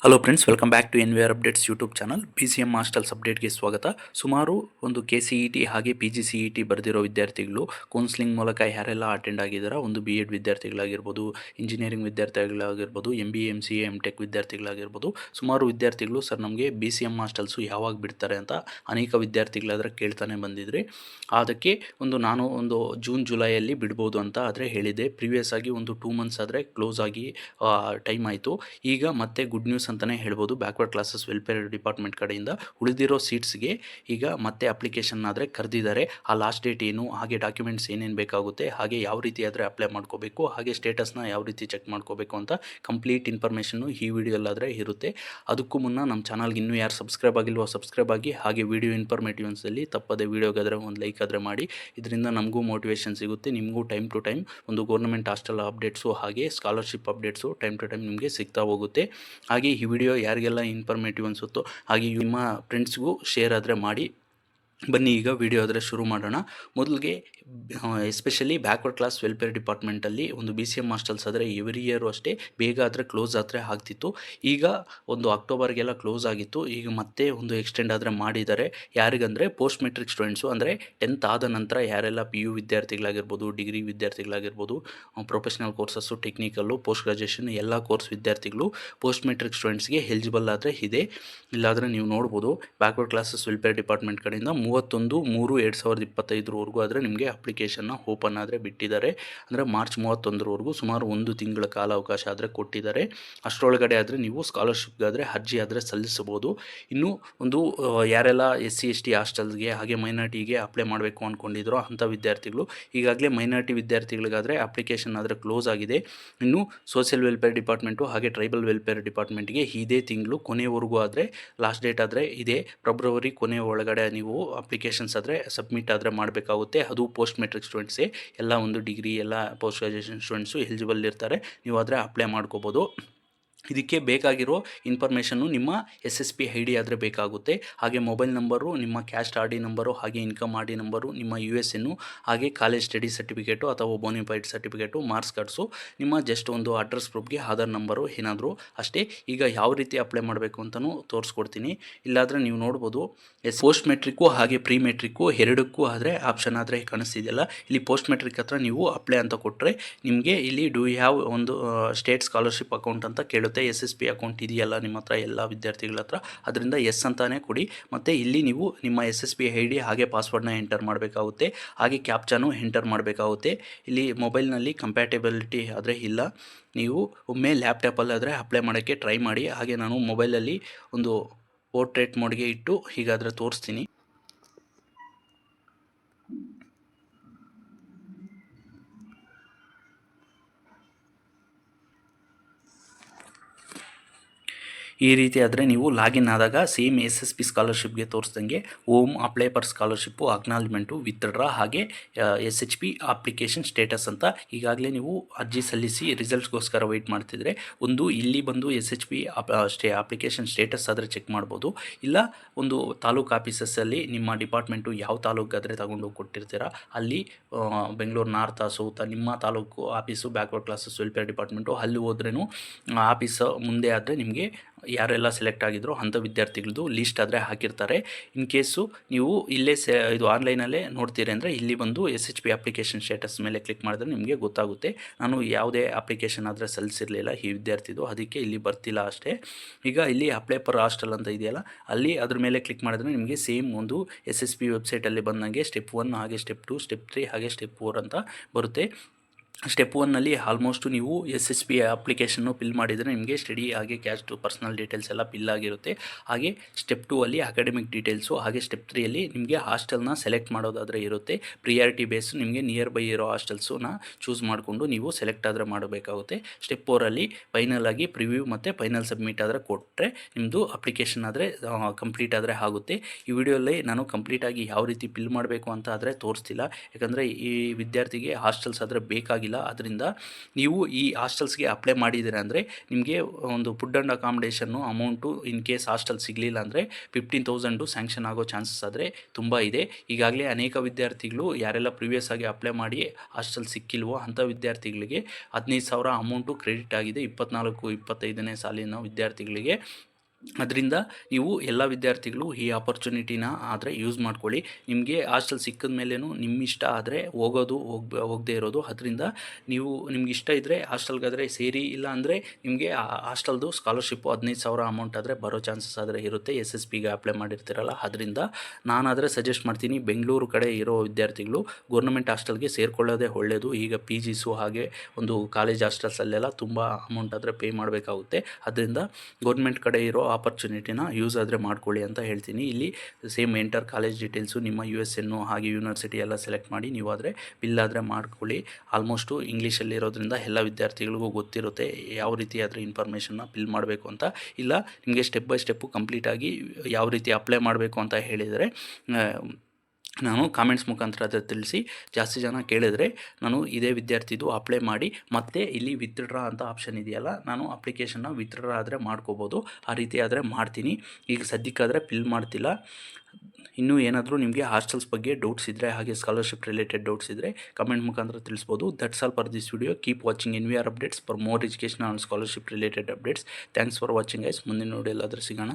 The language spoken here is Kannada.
Hello friends, welcome back to NVR updates YouTube channel. BCM hostels ಅಪ್ಡೇಟ್ಗೆ ಸ್ವಾಗತ. ಸುಮಾರು ಒಂದು KCET ಹಾಗೆ PGCET ಬರೆದಿರೋ ವಿದ್ಯಾರ್ಥಿಗಳು ಕೌನ್ಸಿಲಿಂಗ್ ಮೂಲಕ ಯಾರೆಲ್ಲ ಅಟೆಂಡ್ ಆಗಿದ್ದಾರೋ, ಒಂದು BEd ವಿದ್ಯಾರ್ಥಿಗಳಾಗಿರ್ಬೋದು, ಇಂಜಿನಿಯರಿಂಗ್ ವಿದ್ಯಾರ್ಥಿಗಳಾಗಿರ್ಬೋದು, MBA MCA MTech ವಿದ್ಯಾರ್ಥಿಗಳಾಗಿರ್ಬೋದು, ಸುಮಾರು ವಿದ್ಯಾರ್ಥಿಗಳು ಸರ್ ನಮಗೆ BCM ಹಾಸ್ಟೆಲ್ಸು ಯಾವಾಗ ಬಿಡ್ತಾರೆ ಅಂತ ಅನೇಕ ವಿದ್ಯಾರ್ಥಿಗಳಾದರೆ ಕೇಳ್ತಾನೆ ಬಂದಿದ್ರಿ. ಅದಕ್ಕೆ ನಾನು ಒಂದು ಜೂನ್ ಜುಲೈಯಲ್ಲಿ ಬಿಡ್ಬೋದು ಅಂತ ಆದರೆ ಹೇಳಿದೆ. ಪ್ರೀವಿಯಸ್ ಆಗಿ ಒಂದು 2 ಮಂತ್ಸ್ ಆದರೆ ಕ್ಲೋಸ್ ಆಗಿ ಟೈಮ್ ಆಯಿತು. ಈಗ ಮತ್ತೆ ಗುಡ್ ನ್ಯೂಸ್ ಅಂತಲೇ ಹೇಳ್ಬೋದು. ಬ್ಯಾಕ್ವರ್ಡ್ ಕ್ಲಾಸಸ್ ವೆಲ್ಫೇರ್ ಡಿಪಾರ್ಟ್ಮೆಂಟ್ ಕಡೆಯಿಂದ ಉಳಿದಿರೋ ಸೀಟ್ಸ್ಗೆ ಈಗ ಮತ್ತೆ ಅಪ್ಲಿಕೇಶನ್ ಆದರೆ ಕರೆದಿದ್ದಾರೆ. ಆ ಲಾಸ್ಟ್ ಡೇಟ್ ಏನು, ಹಾಗೆ ಡಾಕ್ಯುಮೆಂಟ್ಸ್ ಏನೇನು ಬೇಕಾಗುತ್ತೆ, ಹಾಗೆ ಯಾವ ರೀತಿ ಆದರೆ ಅಪ್ಲೈ ಮಾಡ್ಕೋಬೇಕು, ಹಾಗೆ ಸ್ಟೇಟಸ್ನ ಯಾವ ರೀತಿ ಚೆಕ್ ಮಾಡ್ಕೋಬೇಕು ಅಂತ ಕಂಪ್ಲೀಟ್ ಇನ್ಫಾರ್ಮೇಷನ್ನು ಈ ವಿಡಿಯೋಲ್ಲಾದರೆ ಇರುತ್ತೆ. ಅದಕ್ಕೂ ಮುನ್ನ ನಮ್ಮ ಚಾನಲ್ಗೆ ಇನ್ನೂ ಯಾರು ಸಬ್ಸ್ಕ್ರೈಬ್ ಆಗಿಲ್ವೋ ಸಬ್ಸ್ಕ್ರೈಬ್ ಆಗಿ, ಹಾಗೆ ವಿಡಿಯೋ ಇನ್ಫಾರ್ಮೇಟಿವ್ ಅನ್ಸಲ್ಲಿ ತಪ್ಪದೆ ವಿಡಿಯೋಗಾದರೆ ಒಂದು ಲೈಕ್ ಆದರೆ ಮಾಡಿ. ಇದರಿಂದ ನಮಗೂ ಮೋಟಿವೇಶನ್ ಸಿಗುತ್ತೆ, ನಿಮಗೂ ಟೈಮ್ ಟು ಟೈಮ್ ಒಂದು ಗೌರ್ಮೆಂಟ್ ಹಾಸ್ಟೆಲ್ ಅಪ್ಡೇಟ್ಸು ಹಾಗೆ scholarship updates time to time ನಿಮಗೆ ಸಿಗ್ತಾ ಹೋಗುತ್ತೆ. ಹಾಗೆ ಈ ವಿಡಿಯೋ ಯಾರಿಗೆಲ್ಲ ಇನ್ಫಾರ್ಮೇಟಿವ್ ಅನಿಸುತ್ತೋ ಹಾಗೆ ನಿಮ್ಮ ಫ್ರೆಂಡ್ಸ್ಗೂ ಶೇರ್ ಆದರೆ ಮಾಡಿ. ಬನ್ನಿ ಈಗ ವಿಡಿಯೋ ಆದರೆ ಶುರು ಮಾಡೋಣ. ಮೊದಲಿಗೆ ಎಸ್ಪೆಷಲಿ ಬ್ಯಾಕ್ವರ್ಡ್ ಕ್ಲಾಸ್ ವೆಲ್ಫೇರ್ ಡಿಪಾರ್ಟ್ಮೆಂಟಲ್ಲಿ ಒಂದು BCM ಹಾಸ್ಟೆಲ್ಸ್ ಆದರೆ ಎವ್ರಿ ಇಯರು ಅಷ್ಟೇ ಬೇಗ ಆದರೆ ಕ್ಲೋಸ್ ಆದರೆ ಆಗ್ತಿತ್ತು. ಈಗ ಒಂದು ಅಕ್ಟೋಬರ್ಗೆಲ್ಲ ಕ್ಲೋಸ್ ಆಗಿತ್ತು. ಈಗ ಮತ್ತೆ ಒಂದು ಎಕ್ಸ್ಟೆಂಡ್ ಆದರೆ ಮಾಡಿದ್ದಾರೆ. ಯಾರಿಗಂದರೆ ಪೋಸ್ಟ್ ಮೆಟ್ರಿಕ್ ಸ್ಟೂಡೆಂಟ್ಸು, ಅಂದರೆ 10th ಆದ ನಂತರ ಯಾರೆಲ್ಲ PU ವಿದ್ಯಾರ್ಥಿಗಳಾಗಿರ್ಬೋದು, ಡಿಗ್ರಿ ವಿದ್ಯಾರ್ಥಿಗಳಾಗಿರ್ಬೋದು, professional courses, technical, post graduation ಎಲ್ಲ ಕೋರ್ಸ್ ವಿದ್ಯಾರ್ಥಿಗಳು ಪೋಸ್ಟ್ ಮೆಟ್ರಿಕ್ ಸ್ಟೂಡೆಂಟ್ಸ್ಗೆ ಎಲಿಜಿಬಲ್ ಆದರೆ ಇದೆ. ಇಲ್ಲಾದರೆ ನೀವು ನೋಡ್ಬೋದು ಬ್ಯಾಕ್ವರ್ಡ್ ಕ್ಲಾಸಸ್ ವೆಲ್ಫೇರ್ ಡಿಪಾರ್ಟ್ಮೆಂಟ್ ಕಡೆಯಿಂದ 31/3/2025 ಆದರೆ ನಿಮಗೆ ಅಪ್ಲಿಕೇಶನ್ನ ಓಪನ್ ಆದರೆ ಬಿಟ್ಟಿದ್ದಾರೆ. ಅಂದರೆ ಮಾರ್ಚ್ 31 ಸುಮಾರು ಒಂದು ತಿಂಗಳ ಕಾಲಾವಕಾಶ ಆದರೆ ಕೊಟ್ಟಿದ್ದಾರೆ. ಅಷ್ಟರೊಳಗಡೆ ಆದರೆ ನೀವು ಸ್ಕಾಲರ್ಶಿಪ್ಗಾದರೆ ಅರ್ಜಿ ಆದರೆ ಸಲ್ಲಿಸಬಹುದು. ಇನ್ನು ಒಂದು ಯಾರೆಲ್ಲ SC ST ಹಾಸ್ಟೆಲ್ಸ್ಗೆ ಹಾಗೆ ಮೈನಾರಿಟಿಗೆ ಅಪ್ಲೈ ಮಾಡಬೇಕು ಅಂದ್ಕೊಂಡಿದ್ರು ಅಂಥ ವಿದ್ಯಾರ್ಥಿಗಳು, ಈಗಾಗಲೇ ಮೈನಾರಿಟಿ ವಿದ್ಯಾರ್ಥಿಗಳಿಗಾದರೆ ಅಪ್ಲಿಕೇಶನ್ ಆದರೆ ಕ್ಲೋಸ್ ಆಗಿದೆ. ಇನ್ನು ಸೋಷಿಯಲ್ ವೆಲ್ಫೇರ್ ಡಿಪಾರ್ಟ್ಮೆಂಟು ಹಾಗೆ ಟ್ರೈಬಲ್ ವೆಲ್ಫೇರ್ ಡಿಪಾರ್ಟ್ಮೆಂಟ್ಗೆ ಇದೇ ತಿಂಗಳು ಕೊನೆಯವರೆಗೂ ಆದರೆ ಲಾಸ್ಟ್ ಡೇಟ್ ಆದರೆ ಇದೆ. ಫೆಬ್ರವರಿ ಕೊನೆಯ ಒಳಗಡೆ ನೀವು ಅಪ್ಲಿಕೇಶನ್ಸ್ ಆದರೆ ಸಬ್ಮಿಟ್ ಆದರೆ ಮಾಡಬೇಕಾಗುತ್ತೆ. ಅದು ಪೋಸ್ಟ್ ಮೆಟ್ರಿಕ್ ಸ್ಟೂಡೆಂಟ್ಸೇ, ಎಲ್ಲ ಒಂದು ಡಿಗ್ರಿ ಎಲ್ಲ ಪೋಸ್ಟ್ ಗ್ರಾಜುಯೇಷನ್ ಸ್ಟೂಡೆಂಟ್ಸು ಎಲಿಜಿಬಲ್ ಇರ್ತಾರೆ. ನೀವು ಆದರೆ ಅಪ್ಲೈ ಮಾಡ್ಕೋಬೋದು. ಇದಕ್ಕೆ ಬೇಕಾಗಿರೋ ಇನ್ಫಾರ್ಮೇಷನ್ನು ನಿಮ್ಮ SSP ID ಆದರೆ ಬೇಕಾಗುತ್ತೆ. ಹಾಗೆ ಮೊಬೈಲ್ ನಂಬರು, ನಿಮ್ಮ ಕ್ಯಾಸ್ಟ್ RD ನಂಬರು, ಹಾಗೆ ಇನ್ಕಮ್ RD ನಂಬರು, ನಿಮ್ಮ USN, ಹಾಗೆ ಕಾಲೇಜ್ ಸ್ಟಡಿ ಸರ್ಟಿಫಿಕೇಟು ಅಥವಾ ಬೋನಿಫೈಡ್ ಸರ್ಟಿಫಿಕೇಟು, ಮಾರ್ಕ್ಸ್ ಕಾರ್ಡ್ಸು, ನಿಮ್ಮ ಜಸ್ಟ್ ಒಂದು ಅಡ್ರೆಸ್ ಪ್ರೂಫ್ಗೆ ಆಧಾರ್ ನಂಬರು ಏನಾದರೂ ಅಷ್ಟೇ. ಈಗ ಯಾವ ರೀತಿ ಅಪ್ಲೈ ಮಾಡಬೇಕು ಅಂತಲೂ ತೋರಿಸ್ಕೊಡ್ತೀನಿ. ಇಲ್ಲಾದರೆ ನೀವು ನೋಡ್ಬೋದು ಪೋಸ್ಟ್ ಮೆಟ್ರಿಕ್ಕು ಹಾಗೆ ಪ್ರೀ ಮೆಟ್ರಿಕ್ಕು ಎರಡಕ್ಕೂ ಆದರೆ ಆಪ್ಷನ್ ಆದರೆ ಕಾಣಿಸ್ತಿದೆಯಲ್ಲ, ಇಲ್ಲಿ ಪೋಸ್ಟ್ ಮೆಟ್ರಿಕ್ ಹತ್ರ ನೀವು ಅಪ್ಲೈ ಅಂತ ಕೊಟ್ಟರೆ ನಿಮಗೆ ಇಲ್ಲಿ ಡೂ ಯು ಹ್ಯಾವ್ ಒಂದು ಸ್ಟೇಟ್ ಸ್ಕಾಲರ್ಶಿಪ್ ಅಕೌಂಟ್ ಅಂತ ಕೇಳುತ್ತೆ. SSP ಅಕೌಂಟ್ ಇದೆಯಲ್ಲ ನಿಮ್ಮ ಹತ್ರ ಎಲ್ಲ ವಿದ್ಯಾರ್ಥಿಗಳ ಹತ್ರ, ಅದರಿಂದ ಎಸ್ ಅಂತಾನೆ ಕೊಡಿ. ಮತ್ತು ಇಲ್ಲಿ ನೀವು ನಿಮ್ಮ SSP ID ಹಾಗೆ ಪಾಸ್ವರ್ಡ್ನ ಎಂಟರ್ ಮಾಡಬೇಕಾಗುತ್ತೆ. ಹಾಗೆ ಕ್ಯಾಪ್ಚಾನು ಎಂಟರ್ ಮಾಡಬೇಕಾಗುತ್ತೆ. ಇಲ್ಲಿ ಮೊಬೈಲ್ನಲ್ಲಿ ಕಂಪ್ಯಾಟಬಿಲಿಟಿ ಆದರೆ ಇಲ್ಲ. ನೀವು ಒಮ್ಮೆ ಲ್ಯಾಪ್ಟಾಪಲ್ಲಾದರೆ ಅಪ್ಲೈ ಮಾಡೋಕ್ಕೆ ಟ್ರೈ ಮಾಡಿ. ಹಾಗೆ ನಾನು ಮೊಬೈಲಲ್ಲಿ ಒಂದು ಪೋರ್ಟ್ರೇಟ್ ಮೋಡ್ಗೆ ಇಟ್ಟು ಹೀಗಾದರೆ ತೋರಿಸ್ತೀನಿ. ಈ ರೀತಿ ಆದರೆ ನೀವು ಲಾಗಿನ್ ಆದಾಗ ಸೇಮ್ SSP ಸ್ಕಾಲರ್ಶಿಪ್ಗೆ ತೋರಿಸ್ದಂಗೆ home apply for scholarship, acknowledgement, withdraw, ಹಾಗೆ SHP ಅಪ್ಲಿಕೇಶನ್ ಸ್ಟೇಟಸ್ ಅಂತ ಈಗಾಗಲೇ ನೀವು ಅರ್ಜಿ ಸಲ್ಲಿಸಿ ರಿಸಲ್ಟ್ಸ್ಗೋಸ್ಕರ ವೆಯ್ಟ್ ಮಾಡ್ತಿದ್ರೆ ಒಂದು ಇಲ್ಲಿ ಬಂದು SHP ಅಪ್ಲಿಕೇಶನ್ ಸ್ಟೇಟಸ್ ಆದರೆ ಚೆಕ್ ಮಾಡ್ಬೋದು. ಇಲ್ಲ ಒಂದು ತಾಲೂಕು ಆಫೀಸಸ್ಸಲ್ಲಿ ನಿಮ್ಮ ಡಿಪಾರ್ಟ್ಮೆಂಟು ಯಾವ ತಾಲೂಕಾದರೆ ತಗೊಂಡು ಕೊಟ್ಟಿರ್ತೀರ ಅಲ್ಲಿ ಬೆಂಗಳೂರು ನಾರ್ತ್ ಸೌತ್ ನಿಮ್ಮ taluk office backward classes welfare department ಅಲ್ಲಿ ಹೋದ್ರೂ ಆಫೀಸ್ ಮುಂದೆ ಆದರೆ ನಿಮಗೆ ಯಾರೆಲ್ಲ ಸೆಲೆಕ್ಟ್ ಆಗಿದ್ರು ಅಂಥ ವಿದ್ಯಾರ್ಥಿಗಳದ್ದು ಲೀಸ್ಟ್ ಆದರೆ ಹಾಕಿರ್ತಾರೆ. ಇನ್ ಕೇಸು ನೀವು ಇಲ್ಲೇ ಇದು ಆನ್ಲೈನಲ್ಲೇ ನೋಡ್ತೀರಿ ಅಂದರೆ ಇಲ್ಲಿ ಬಂದು SHP ಅಪ್ಲಿಕೇಶನ್ ಸ್ಟೇಟಸ್ ಮೇಲೆ ಕ್ಲಿಕ್ ಮಾಡಿದ್ರೆ ನಿಮಗೆ ಗೊತ್ತಾಗುತ್ತೆ. ನಾನು ಯಾವುದೇ ಅಪ್ಲಿಕೇಶನ್ ಆದರೆ ಸಲ್ಲಿಸಿರಲಿಲ್ಲ ಈ ವಿದ್ಯಾರ್ಥಿದು, ಅದಕ್ಕೆ ಇಲ್ಲಿ ಬರ್ತಿಲ್ಲ ಅಷ್ಟೇ. ಈಗ ಇಲ್ಲಿ ಅಪ್ಲೈ ಫಾರ್ ಹಾಸ್ಟೆಲ್ ಅಂತ ಇದೆಯಲ್ಲ, ಅಲ್ಲಿ ಅದ್ರ ಮೇಲೆ ಕ್ಲಿಕ್ ಮಾಡಿದ್ರೆ ನಿಮಗೆ ಸೇಮ್ ಒಂದು SSP ವೆಬ್ಸೈಟಲ್ಲಿ ಬಂದಂಗೆ ಸ್ಟೆಪ್ 1 ಹಾಗೆ ಸ್ಟೆಪ್ 2 ಸ್ಟೆಪ್ 3 ಹಾಗೆ ಸ್ಟೆಪ್ 4 ಅಂತ ಬರುತ್ತೆ. ಸ್ಟೆಪ್ 1ನಲ್ಲಿ ಆಲ್ಮೋಸ್ಟು ನೀವು SSP ಅಪ್ಲಿಕೇಶನ್ನು ಫಿಲ್ ಮಾಡಿದರೆ ನಿಮಗೆ ಸ್ಟಡಿ ಹಾಗೆ ಕ್ಯಾಸ್ಟ್ ಪರ್ಸ್ನಲ್ ಡೀಟೇಲ್ಸ್ ಎಲ್ಲ ಫಿಲ್ ಆಗಿರುತ್ತೆ. ಹಾಗೆ ಸ್ಟೆಪ್ 2ಅಲ್ಲಿ ಅಕಾಡೆಮಿಕ್ ಡೀಟೇಲ್ಸು, ಹಾಗೆ ಸ್ಟೆಪ್ 3ಯಲ್ಲಿ ನಿಮಗೆ ಹಾಸ್ಟೆಲ್ನ ಸೆಲೆಕ್ಟ್ ಮಾಡೋದಾದರೆ ಇರುತ್ತೆ. ಪ್ರಿಯಾರಿಟಿ ಬೇಸ್ ನಿಮಗೆ ನಿಯರ್ ಬೈ ಇರೋ ಹಾಸ್ಟೆಲ್ಸನ್ನ ಚೂಸ್ ಮಾಡಿಕೊಂಡು ನೀವು ಸೆಲೆಕ್ಟ್ ಆದರೆ ಮಾಡಬೇಕಾಗುತ್ತೆ. ಸ್ಟೆಪ್ 4ಅಲ್ಲಿ ಫೈನಲ್ ಆಗಿ ಪ್ರಿವ್ಯೂ ಮತ್ತು ಫೈನಲ್ ಸಬ್ಮಿಟ್ ಆದರೆ ಕೊಟ್ಟರೆ ನಿಮ್ಮದು ಅಪ್ಲಿಕೇಶನ್ ಆದರೆ ಕಂಪ್ಲೀಟ್ ಆದರೆ ಆಗುತ್ತೆ. ಈ ವಿಡಿಯೋಲ್ಲಿ ನಾನು ಕಂಪ್ಲೀಟಾಗಿ ಯಾವ ರೀತಿ ಫಿಲ್ ಮಾಡಬೇಕು ಅಂತ ಆದರೆ ತೋರಿಸ್ತಿಲ್ಲ, ಯಾಕಂದರೆ ಈ ವಿದ್ಯಾರ್ಥಿಗೆ ಹಾಸ್ಟೆಲ್ಸ್ ಆದರೆ ಬೇಕಾಗಿದೆ. ಆಗಿಲ್ಲ. ಅದರಿಂದ ನೀವು ಈ ಹಾಸ್ಟೆಲ್ಸ್ಗೆ ಅಪ್ಲೈ ಮಾಡಿದ್ದೀರಾ ಅಂದರೆ ನಿಮಗೆ ಒಂದು food and accommodation amount in case hostel ಸಿಗಲಿಲ್ಲ ಅಂದರೆ 15,000 ಸ್ಯಾಂಕ್ಷನ್ ಆಗೋ ಚಾನ್ಸಸ್ ಆದರೆ ತುಂಬ ಇದೆ. ಈಗಾಗಲೇ ಅನೇಕ ವಿದ್ಯಾರ್ಥಿಗಳು ಯಾರೆಲ್ಲ ಪ್ರಿವಿಯಸ್ ಆಗಿ ಅಪ್ಲೈ ಮಾಡಿ ಹಾಸ್ಟೆಲ್ ಸಿಕ್ಕಿಲ್ವೋ ಅಂಥ ವಿದ್ಯಾರ್ಥಿಗಳಿಗೆ 15,000 ಅಮೌಂಟು ಕ್ರೆಡಿಟ್ ಆಗಿದೆ 24-25ನೇ ಸಾಲಿನ ವಿದ್ಯಾರ್ಥಿಗಳಿಗೆ. ಅದರಿಂದ ನೀವು ಎಲ್ಲ ವಿದ್ಯಾರ್ಥಿಗಳು ಈ ಆಪರ್ಚುನಿಟಿನ ಆದರೆ ಯೂಸ್ ಮಾಡ್ಕೊಳ್ಳಿ. ನಿಮಗೆ ಹಾಸ್ಟೆಲ್ ಸಿಕ್ಕಿದ ಮೇಲೇನು ನಿಮ್ಮ ಇಷ್ಟ ಆದರೆ ಹೋಗದೇ ಇರೋದು. ಅದರಿಂದ ನಿಮ್ಗೆ ಇಷ್ಟ ಇದ್ದರೆ ಹಾಸ್ಟೆಲ್ಗಾದರೆ ಸೇರಿ, ಇಲ್ಲ ಅಂದರೆ ನಿಮಗೆ ಹಾಸ್ಟೆಲ್ದು ಸ್ಕಾಲರ್ಶಿಪ್ಪು 15,000 ಅಮೌಂಟ್ ಆದರೆ ಬರೋ ಚಾನ್ಸಸ್ ಆದರೆ ಇರುತ್ತೆ. SSPಗೆ ಅಪ್ಲೈ ಮಾಡಿರ್ತೀರಲ್ಲ. ಅದರಿಂದ ನಾನಾದರೆ ಸಜೆಸ್ಟ್ ಮಾಡ್ತೀನಿ, ಬೆಂಗಳೂರು ಕಡೆ ಇರೋ ವಿದ್ಯಾರ್ಥಿಗಳು ಗೌರ್ಮೆಂಟ್ ಹಾಸ್ಟೆಲ್ಗೆ ಸೇರಿಕೊಳ್ಳೋದೇ ಒಳ್ಳೆಯದು. ಈಗ PGಸು ಹಾಗೆ ಒಂದು ಕಾಲೇಜ್ ಹಾಸ್ಟೆಲ್ಸಲ್ಲೆಲ್ಲ ತುಂಬ ಅಮೌಂಟ್ ಆದರೆ ಪೇ ಮಾಡಬೇಕಾಗುತ್ತೆ. ಅದರಿಂದ ಗೌರ್ಮೆಂಟ್ ಕಡೆ ಇರೋ ಆಪರ್ಚುನಿಟಿನ ಯೂಸ್ ಆದರೆ ಮಾಡ್ಕೊಳ್ಳಿ ಅಂತ ಹೇಳ್ತೀನಿ. ಇಲ್ಲಿ ಸೇಮ್ ಎಂಟರ್ ಕಾಲೇಜ್ ಡೀಟೇಲ್ಸು, ನಿಮ್ಮ USN ಹಾಗೆ ಯೂನಿವರ್ಸಿಟಿ ಎಲ್ಲ ಸೆಲೆಕ್ಟ್ ಮಾಡಿ ನೀವು ಆದರೆ ಬಿಲ್ ಆದರೆ ಮಾಡ್ಕೊಳ್ಳಿ. ಆಲ್ಮೋಸ್ಟು ಇಂಗ್ಲೀಷಲ್ಲಿರೋದ್ರಿಂದ ಎಲ್ಲ ವಿದ್ಯಾರ್ಥಿಗಳಿಗೂ ಗೊತ್ತಿರುತ್ತೆ ಯಾವ ರೀತಿ ಆದರೆ ಇನ್ಫಾರ್ಮೇಷನ್ನ ಫಿಲ್ ಮಾಡಬೇಕು ಅಂತ. ಇಲ್ಲ ನಿಮಗೆ ಸ್ಟೆಪ್ ಬೈ ಸ್ಟೆಪ್ಪು ಕಂಪ್ಲೀಟಾಗಿ ಯಾವ ರೀತಿ ಅಪ್ಲೈ ಮಾಡಬೇಕು ಅಂತ ಹೇಳಿದರೆ ನಾನು ಕಾಮೆಂಟ್ಸ್ ಮುಖಾಂತರ ಅದರ ತಿಳಿಸಿ. ಜಾಸ್ತಿ ಜನ ಕೇಳಿದರೆ ನಾನು ಇದೇ ವಿದ್ಯಾರ್ಥಿದು ಅಪ್ಲೈ ಮಾಡಿ ಮತ್ತೆ ಇಲ್ಲಿ ವಿತ್ಡ್ರಾ ಅಂತ ಆಪ್ಷನ್ ಇದೆಯಲ್ಲ, ನಾನು ಅಪ್ಲಿಕೇಶನ್ನ ವಿತ್ಡ್ರಾ ಆದರೆ ಮಾಡ್ಕೋಬೋದು. ಆ ರೀತಿ ಆದರೆ ಮಾಡ್ತೀನಿ. ಈಗ ಸದ್ಯಕ್ಕಾದರೆ ಫಿಲ್ ಮಾಡ್ತಿಲ್ಲ. ಇನ್ನೂ ಏನಾದರೂ ನಿಮಗೆ ಹಾಸ್ಟೆಲ್ಸ್ ಬಗ್ಗೆ ಡೌಟ್ಸ್ ಇದ್ದರೆ ಹಾಗೆ ಸ್ಕಾಲರ್ಶಿಪ್ ರಿಲೇಟೆಡ್ ಡೌಟ್ಸ್ ಇದ್ದರೆ ಕಮೆಂಟ್ ಮುಖಾಂತರ ತಿಳಿಸ್ಬೋದು. That's all for this video. Keep watching NVR updates for more education and scholarship related updates. Thanks for watching guys. ಮುಂದಿನ ವಿಡಿಯೋಲ್ಲಾದರೆ ಸಿಗೋಣ.